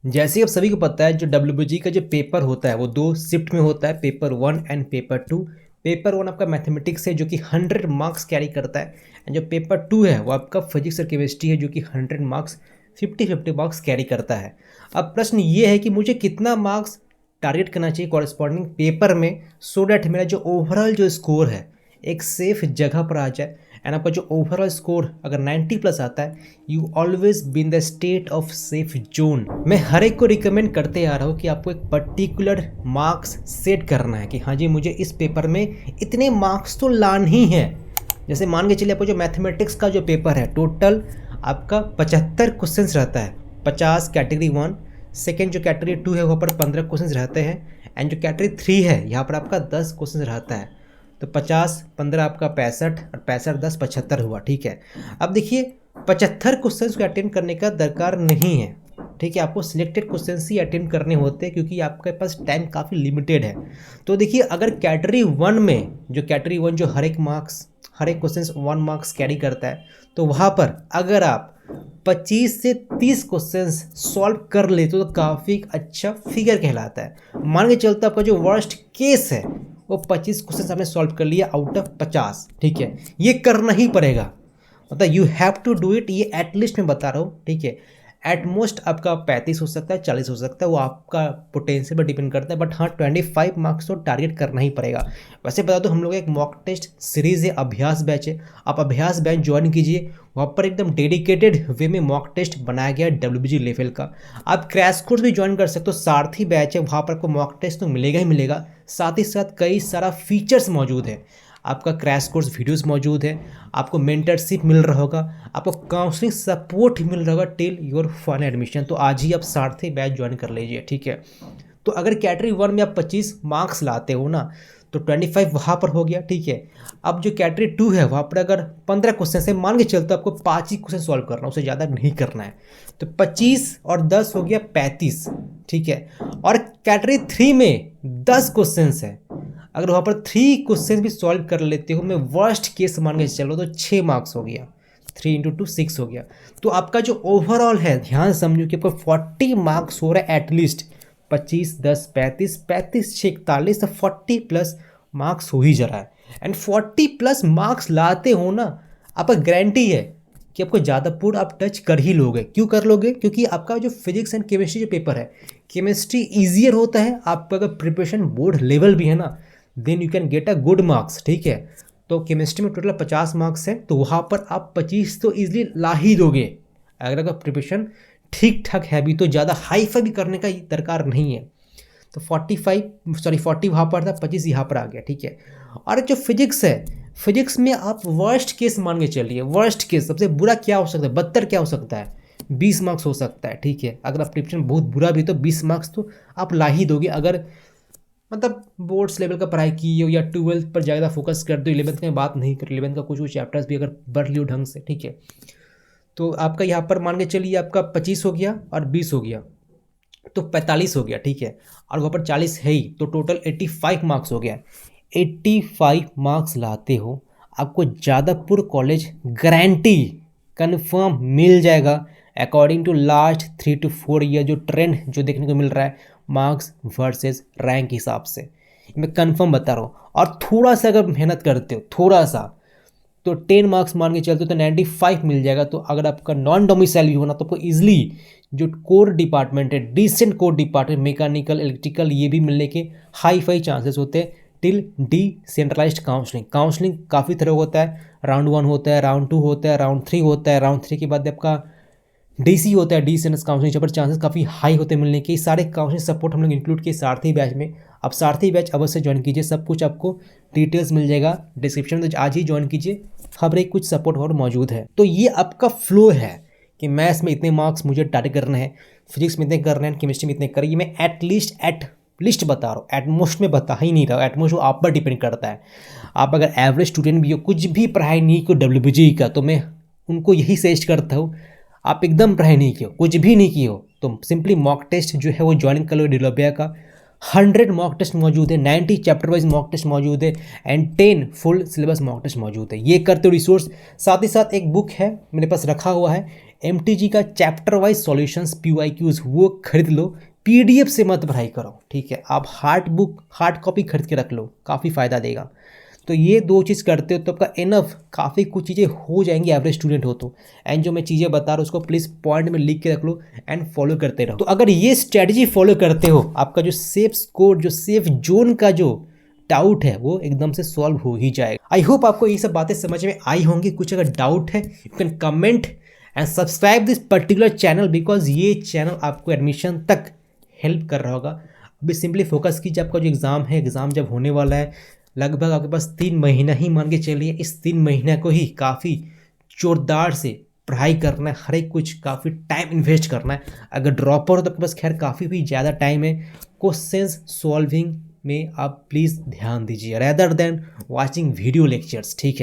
जैसे ही आप सभी को पता है जो डब्ल्यूबीजी का जो पेपर होता है वो 2 शिफ्ट में होता है, पेपर 1 एंड पेपर 2। पेपर 1 आपका मैथमेटिक्स है जो कि 100 मार्क्स कैरी करता है, एंड जो पेपर 2 है वो आपका फिजिक्स और केमिस्ट्री है जो कि 100 मार्क्स 50-50 मार्क्स कैरी करता है। अब प्रश्न ये है कि मुझे कितना मार्क्स टारगेट करना चाहिए कॉरेस्पॉन्डिंग पेपर में, सो डैट मेरा जो ओवरऑल जो स्कोर है एक सेफ जगह पर आ जाए, एंड आपका जो ओवरऑल स्कोर अगर 90 प्लस आता है, you always be in the state of safe zone. मैं हर एक को रिकमेंड करते आ रहा हूँ कि आपको एक पर्टिकुलर मार्क्स सेट करना है कि हाँ जी मुझे इस पेपर में इतने मार्क्स तो लाने ही हैं। जैसे मान के चलिए आपको जो मैथमेटिक्स का जो पेपर है टोटल आपका 75 क्वेश्चन रहता है, 50 कैटेगरी 1, सेकेंड जो कैटेगरी 2 है वहाँ पर 15 क्वेश्चन रहते हैं, एंड जो कैटेगरी 3 है यहाँ पर आपका 10 क्वेश्चन रहता है। तो 50 15 आपका 65 और 65 10 75 हुआ, ठीक है। अब देखिए 75 क्वेश्चन को अटेम्प्ट करने का दरकार नहीं है, ठीक है। आपको सिलेक्टेड क्वेश्चन ही अटेम्प्ट करने होते हैं क्योंकि आपके पास टाइम काफ़ी लिमिटेड है। तो देखिए अगर कैटेगरी 1 में जो कैटेगरी 1 जो हर एक क्वेश्चन 1 मार्क्स कैरी करता है, तो वहाँ पर अगर आप 25 से 30 क्वेश्चंस सॉल्व कर लेते हो तो काफ़ी अच्छा फिगर कहलाता है। मान के चलते आपका जो वर्स्ट केस है वो 25 क्वेश्चन आपने सॉल्व कर लिया आउट ऑफ 50, ठीक है। ये करना ही पड़ेगा, मतलब you have to do it. ये एटलीस्ट मैं बता रहा हूँ, ठीक है। एट मोस्ट आपका 35 हो सकता है, 40 हो सकता है, वो आपका पोटेंशियल पर डिपेंड करता है, बट हाँ 25 मार्क्स तो टारगेट करना ही पड़ेगा। वैसे बता दो हम लोग एक मॉक टेस्ट सीरीज़ है, अभ्यास बैच है, आप अभ्यास बैच ज्वाइन कीजिए। वहाँ पर एकदम डेडिकेटेड वे में मॉक टेस्ट बनाया गया है डब्ल्यूबीजी लेवल का। आप क्रैश कोर्स भी ज्वाइन कर सकते हो, सारथी बैच है, वहाँ पर आपको मॉक टेस्ट तो मिलेगा ही मिलेगा, साथ ही साथ कई सारा फीचर्स मौजूद है। आपका क्रैश कोर्स वीडियोस मौजूद है, आपको मेंटरशिप मिल रहा होगा, आपको काउंसलिंग सपोर्ट मिल रहा होगा टिल योर फाइनल एडमिशन। तो आज ही आप सारथी बैच ज्वाइन कर लीजिए, ठीक है। तो अगर कैटेगरी 1 में आप 25 मार्क्स लाते हो ना, तो 25 वहाँ पर हो गया, ठीक है। अब जो कैटेगरी 2 है वहाँ पर अगर 15 क्वेश्चन से मान के चलते आपको 5 ही क्वेश्चन सॉल्व करना, उससे ज़्यादा नहीं करना है। तो 25 और 10 हो गया 35, ठीक है। और कैटेगरी 3 में 10 क्वेश्चन है, अगर वहाँ पर 3 क्वेश्चन भी सॉल्व कर लेते हो, मैं वर्स्ट केस मान के चलो तो 6 मार्क्स हो गया, 3 इंटू 2 6 हो गया। तो आपका जो ओवरऑल है ध्यान समझो कि आपको 40 मार्क्स हो रहा है एटलीस्ट। 25 10 35 35 6 41, तो 40 प्लस मार्क्स हो ही जा रहा है। एंड 40 प्लस मार्क्स लाते हो ना, आपका गारंटी है कि आपको ज़्यादा पुट आप टच कर ही लोगे। क्यों कर लोगे? क्योंकि आपका जो फिजिक्स एंड केमिस्ट्री जो पेपर है, केमिस्ट्री ईजियर होता है, आपका अगर प्रिपरेशन बोर्ड लेवल भी है ना, then you can get a good marks, ठीक है। तो केमिस्ट्री में टोटल 50 मार्क्स है, तो वहाँ पर आप 25 तो ईजिली ला ही दोगे अगर प्रिपरेशन ठीक ठाक है भी, तो ज़्यादा हाई फाई भी करने का दरकार नहीं है। तो 40 वहाँ पर था, 25 यहाँ पर आ गया, ठीक है। और जो फिजिक्स है, फिजिक्स में आप वर्स्ट केस मान के चलिए, वर्स्ट केस सबसे बुरा क्या हो सकता है, 72 क्या हो सकता है, 20 मार्क्स हो सकता है, ठीक है। अगर आप प्रिपरेशन बहुत बुरा भी तो 20 मार्क्स तो आप ला ही दोगे, अगर मतलब बोर्ड्स लेवल का पढ़ाई की हो या 12th पर ज़्यादा फोकस कर दो। 11th की बात नहीं कर, 11th का कुछ चैप्टर्स भी अगर पढ़ लियो ढंग से, ठीक है। तो आपका यहाँ पर मान के चलिए आपका 25 हो गया और 20 हो गया, तो 45 हो गया, ठीक है। और वहाँ पर 40 है ही, तो टोटल 85 मार्क्स हो गया। 85 मार्क्स लाते हो, आपको जादवपुर कॉलेज गारंटी कन्फर्म मिल जाएगा according to last 3 to 4 year जो ट्रेंड जो देखने को मिल रहा है मार्क्स वर्सेस रैंक हिसाब से, मैं कंफर्म बता रहा हूँ। और थोड़ा सा अगर मेहनत करते हो, थोड़ा सा, तो 10 मार्क्स मान के चलते हो तो 95 मिल जाएगा। तो अगर आपका नॉन डोमिसाइल भी होना तो आपको ईजिली जो कोर डिपार्टमेंट है, decent core department, mechanical electrical, ये भी मिलने के हाई फाई चांसेस होते हैं टिल डिसेंट्रलाइज्ड काउंसलिंग। काउंसलिंग काफ़ी तरह होता है, राउंड 1 होता है, राउंड 2 होता है, राउंड 3 होता है, राउंड 3 के बाद आपका डीसी होता है, डिसेंट्रलाइज्ड काउंसलिंग, जहाँ पर चांसेस काफ़ी हाई होते हैं मिलने के। सारे काउंसलिंग सपोर्ट हम लोग इंक्लूड किए सारथी बैच में। आप सारथी बैच अवश्य ज्वाइन कीजिए, सब कुछ आपको डिटेल्स मिल जाएगा डिस्क्रिप्शन में, तो आज ही ज्वाइन कीजिए, हर एक कुछ सपोर्ट और मौजूद है। तो ये आपका फ्लो है कि मैथ्स में इतने मार्क्स मुझे टारगेट करने हैं, फिजिक्स में इतने करने हैं, केमिस्ट्री में इतने करिए। मैं एट लिस्ट बता रहा हूँ, एटमोस्ट में बता ही नहीं रहा, एटमोस्ट वो आप पर डिपेंड करता है। आप अगर एवरेज स्टूडेंट भी हो, कुछ भी पढ़ाई नहीं को डब्ल्यूबीजी का, तो मैं उनको यही सजेस्ट करता हूँ, आप एकदम पढ़ाई नहीं किए हो, कुछ भी नहीं किए हो, तो सिंपली मॉक टेस्ट जो है वो ज्वाइन कर लो डिलोबिया का। 100 मॉक टेस्ट मौजूद है, 90 चैप्टर वाइज मॉक टेस्ट मौजूद है and 10 full syllabus mock test मौजूद है। ये करते हो रिसोर्स। साथ ही साथ एक बुक है मेरे पास रखा हुआ है, MTG का चैप्टर वाइज सॉल्यूशंस PYQs, वो खरीद लो। PDF से मत पढ़ाई करो, ठीक है। आप हार्ड कॉपी खरीद के रख लो, काफ़ी फ़ायदा देगा। तो ये दो चीज़ करते हो तो आपका इनफ काफ़ी कुछ चीज़ें हो जाएंगी एवरेज स्टूडेंट हो तो। एंड जो मैं चीज़ें बता रहा हूँ उसको प्लीज़ पॉइंट में लिख के रख लो एंड फॉलो करते रहो। तो अगर ये स्ट्रेटजी फॉलो करते हो, आपका जो सेफ स्कोर, जो सेफ जोन का जो डाउट है वो एकदम से सॉल्व हो ही जाएगा। आई होप आपको ये सब बातें समझ में आई होंगी। कुछ अगर डाउट है you can comment and subscribe this particular channel, because ये चैनल आपको एडमिशन तक हेल्प कर रहा होगा। अभी सिंपली फोकस कीजिए, आपका जो एग्ज़ाम है, एग्ज़ाम जब होने वाला है, लगभग आपके पास 3 महीना ही मान के चलिए। इस 3 महीने को ही काफ़ी जोरदार से पढ़ाई करना है, हर एक कुछ काफ़ी टाइम इन्वेस्ट करना है। अगर ड्रॉपर हो तो आपके पास खैर काफ़ी भी ज़्यादा टाइम है। क्वेश्चंस सॉल्विंग में आप प्लीज़ ध्यान दीजिए, rather than watching video lectures, ठीक है।